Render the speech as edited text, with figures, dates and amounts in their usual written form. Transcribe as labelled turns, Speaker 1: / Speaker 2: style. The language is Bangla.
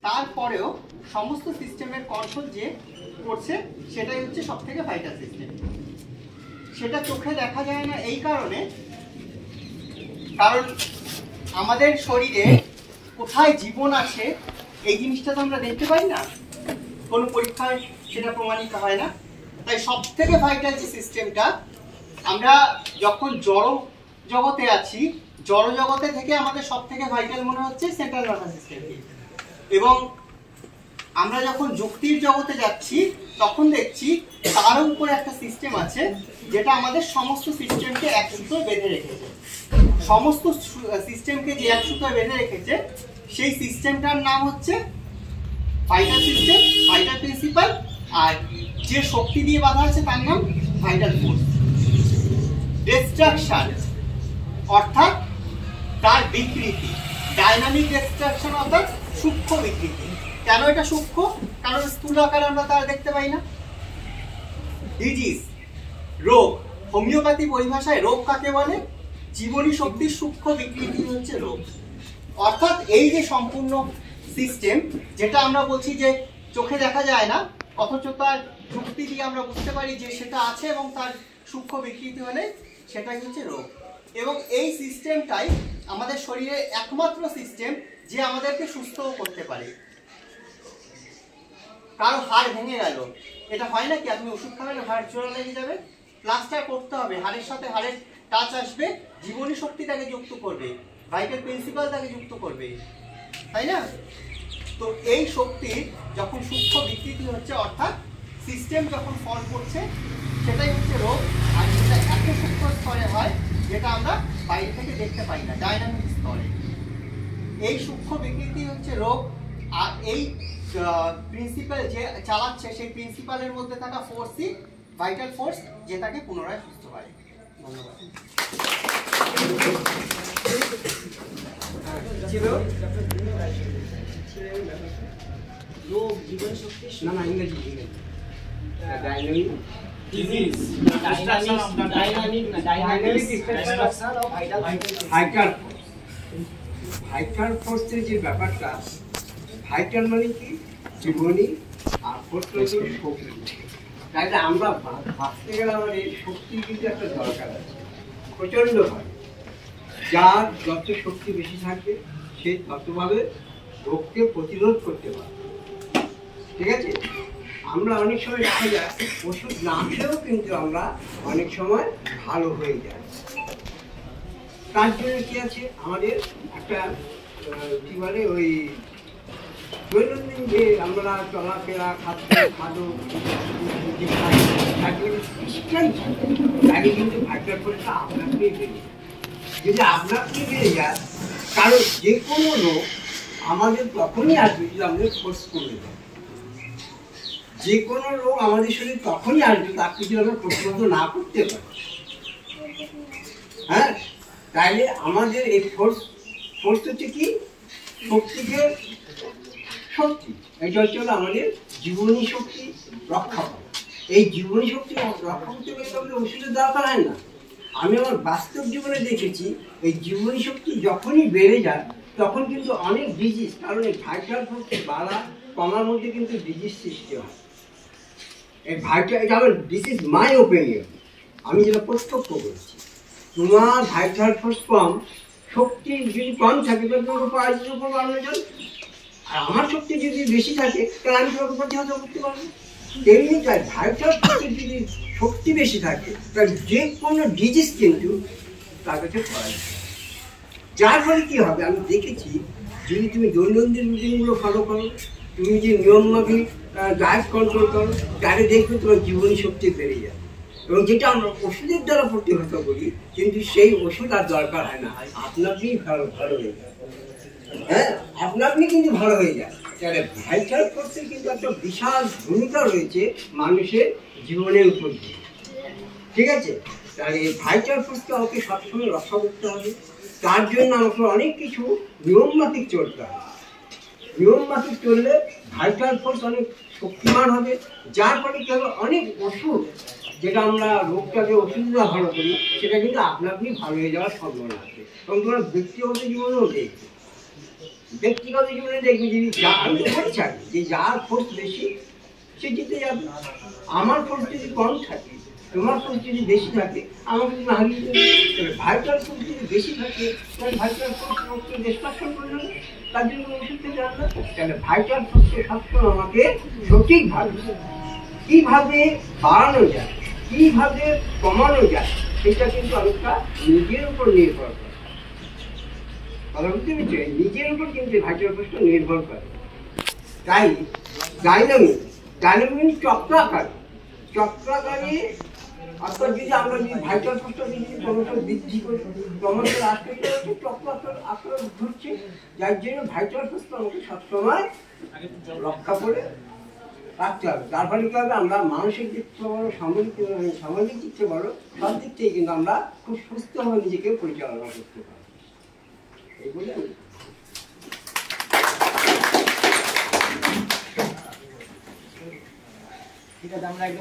Speaker 1: তারপরেও সমস্ত সিস্টেমের কন্ট্রোল যে করছে সেটাই হচ্ছে সব থেকে ভাইটাল সিস্টেম। সেটা চোখে দেখা যায় না এই কারণে, কারণ আমাদের শরীরে কোথায় জীবন আছে এই জিনিসটা তো আমরা দেখতে পাই না, কোনো পরীক্ষায় সেটা প্রমাণিত হয় না। তাই সব থেকে ভাইটাল যে সিস্টেমটা, আমরা যখন জড় জগতে আছি, জড় জগতে থেকে আমাদের সব থেকে ভাইটাল মনে হচ্ছে সেন্ট্রাল নার্ভাস সিস্টেমকে, এবং আমরা যখন যুক্তির জগতে যাচ্ছি তখন দেখছি তার উপরে একটা সিস্টেম আছে যেটা আমাদের সমস্ত সিস্টেমকে এক সূত্রে বেঁধে রেখেছে। সমস্ত সিস্টেমকে যে এক সূত্রে বেঁধে রেখেছে সেই সিস্টেমটার নাম হচ্ছে ভাইটাল সিস্টেম, ভাইটাল প্রিন্সিপাল, আর যে শক্তি দিয়ে বাঁধা আছে তার নাম ভাইটাল ফোর্স। ডিস্ট্রাকশন অর্থাৎ তার বিকৃতি, ডাইনামিক ডিস্ট্রাকশন অর্থাৎ সূক্ষ্ম বিকৃতি। কেন এটা সূক্ষ্ম? কারণ স্থূল আকারে আমরা তার দেখতে পাই না। ডিজিজ, রোগ, হোমিওপ্যাথি পরিভাষায় রোগ কাকে বলে? জীবনী শক্তির সূক্ষ্ম বিকৃতি হচ্ছে রোগ। অর্থাৎ এই যে সম্পূর্ণ সিস্টেম যেটা আমরা বলছি যে চোখে দেখা যায় না, অথচ তার যুক্তি দিয়ে আমরা বুঝতে পারি যে সেটা আছে এবং তার সূক্ষ্ম বিকৃতি হলে সেটাই হচ্ছে রোগ। এবং এই সিস্টেমটাই আমাদের শরীরে একমাত্র সিস্টেম যে আমাদেরকে সুস্থও করতে পারে। কারো হাড় ভেঙে গেল, এটা হয় নাকি আপনি ওষুধ খাবেন হাড় জোড়া লেগে যাবে? প্লাস্টার করতে হবে, হাড়ের সাথে হাড়ের টাচ আসবে, জীবনী শক্তি তাকে যুক্ত করবে, ভাইটাল প্রিন্সিপাল তাকে যুক্ত করবে, তাই না? তো এই শক্তির যখন সূক্ষ্ম বিকৃতি হচ্ছে অর্থাৎ সিস্টেম যখন ফল করছে সেটাই হচ্ছে রোগ। আর যেটা এত সূক্ষ্ম স্তরে হয় যেটা আমরা বাইরে থেকে দেখতে পাই না, ডাইনামিক স্তরে, এই সূক্ষ্ম বিকৃতি হচ্ছে রোগ। আর এই প্রিন্সিপাল যে চালাচ্ছে সেই প্রিন্সিপালের মধ্যে থাকা ফোর্সই ভাইটাল ফোর্স, যে তাকে পুনরায় সুস্থ করে। ধন্যবাদ।
Speaker 2: রোগ, জীবন শক্তি,
Speaker 3: না না ইংরেজি
Speaker 2: ডাইনামিক
Speaker 3: ডিজিজ, ভাইটাল ফোর্সের যে ব্যাপারটা, ভাইটাল মানে কি? জীবনী, আর ফোর্স হচ্ছে শক্তি। তাইলে আমরা ভাবতে গেলে আমাদের শক্তির কিন্তু একটা দরকার আছে, প্রচন্ড হয়। যার যত শক্তি বেশি থাকবে সে ততভাবে রোগকে প্রতিরোধ করতে পারবে। ঠিক আছে? আমরা অনেক সময় দেখা যায় ওষুধ না খেলেও কিন্তু আমরা অনেক সময় ভালো হয়ে যায়। তার জন্য কি আছে, আমাদের একটা কি বলে ওই দৈনন্দিন যে আমরা চলাফেরা, খাদ্য তাকে কিন্তু ভাইটাল ফোর্সটা আপনাকেই বেড়ে যায়। যদি আপনাকে বেড়ে যায়, কারণ যে কোনো রোগ আমাদের তখনই আসবে যদি আমাদের ফোর্স কমে যায়। যে কোনো রোগ আমাদের শরীরে তখনই আসবে তাকে যদি আমরা প্রতিরোধ না করতে পারি। হ্যাঁ, তাইলে আমাদের এই ফোর্স হচ্ছে কি? শক্তিকে শক্তি, এটা হচ্ছে আমাদের জীবনী শক্তি রক্ষা করা। এই জীবনী শক্তি রক্ষা করতে গেলে আমাদের ওষুধের দরকার হয় না। আমি আমার বাস্তব জীবনে দেখেছি এই জীবনী শক্তি যখনই বেড়ে যায় তখন কিন্তু অনেক ডিজিজ, কারণ এই ভাইটাল শক্তি বাড়া কমার মধ্যে কিন্তু ডিজিজ সৃষ্টি হয়। এই ভাইটাল, এটা আমার দিস ইজ মাই ওপিনিয়ন, আমি যেটা প্রত্যক্ষ করছি। তোমার ভাইটাল ফোর্স কম, শক্তি যদি কম থাকে তাহলে তোমাকে পড়াশোনা করবো অন্যজন, আর আমার শক্তি যদি বেশি থাকে তাহলে আমি তোমাকে প্রতিহত করতে পারবো। তেমনি তাই ভাইটাল ফোর্সের যদি শক্তি বেশি থাকে তাহলে যে কোনো ডিজিজ কিন্তু তার কাছে পড়া যায়। যার ফলে কী হবে, আমি দেখেছি যদি তুমি দৈনন্দিন রুটিনগুলো ফলো করো, তুমি যে নিয়মমাফিক ডায়েট কন্ট্রোল করো, তাহলে দেখবে তোমার জীবনী শক্তি বেড়ে যায়। এবং যেটা আমরা ওষুধের দ্বারা প্রতিহত করি, কিন্তু সেই ওষুধ আর দরকার হয় না, আপনা আপনি ভালো হয়ে যায়। হ্যাঁ, আপনা আপনি কিন্তু ভালো হয়ে যায়। তাহলে ভাইটাল ফোর্সের কিন্তু একটা বিশাল ভূমিকা রয়েছে মানুষের জীবনের উপর দিয়ে। ঠিক আছে? তাহলে এই ভাইটাল ফোর্সকে আমাকে সবসময় রক্ষা করতে হবে। তার জন্য আমাকে অনেক কিছু নিয়মমাফিক চলতে হবে। নিয়মমাফিক চললে ভাইটাল ফোর্স অনেক শক্তিমান হবে, যার ফলে কি হবে, অনেক ওষুধ যেটা আমরা রোগটাকে ওষুধ দিয়ে ভালো করি সেটা কিন্তু আপনা আপনি ভালো হয়ে যাওয়ার সম্ভাবনা আছে, এবং তোমার ব্যক্তিগত জীবনেও দেখবে। ব্যক্তিগত জীবনে দেখবি যদি আমি তো বলছি আগে, যে যার ফোর্স বেশি সে জিতে যাবে। আমার ফোর্স যদি কম থাকে, তোমার ফোর্স যদি বেশি থাকে, আমাকে যদি হারিয়ে দেবে। ভাইটাল ফোর্স যদি বেশি থাকে, তাহলে ভাইটাল ফোর্স রোগকে ডিস্ট্রাকশন করে নেবে, তার জন্য ওষুধ খেতে হবে। তাহলে ভাইটাল ফোর্সকে সবসময় আমাকে সঠিকভাবে কীভাবে বাড়ানো যায়, কীভাবে কমানো যায়, সেটা কিন্তু অনেকটা নিজের উপর নির্ভর করে। কথা বুঝতে পেরেছি? নিজের উপর কিন্তু ভাইটাল ফোর্সটা নির্ভর করে। তাই ডাইনামিক চক্রাকারে অর্থাৎ যদি আমরা যদি ভাইটাল ফোর্সটা যদি ক্রমশ বৃদ্ধি করি, ক্রমশ হ্রাস করি, চক্রাকার আকার ঘুরছে, যার জন্য ভাইটাল ফোর্সটা আমাকে সবসময় রক্ষা করে রাখতে হবে। তার ফলে কী হবে, আমরা মানসিক দিক থেকে বলো, সামাজিক দিক থেকে বলো, সব দিক থেকে কিন্তু আমরা খুব সুস্থভাবে নিজেকে পরিচালনা করতে পারি। এই বলে
Speaker 2: ঠিক আছে, আমরা একদম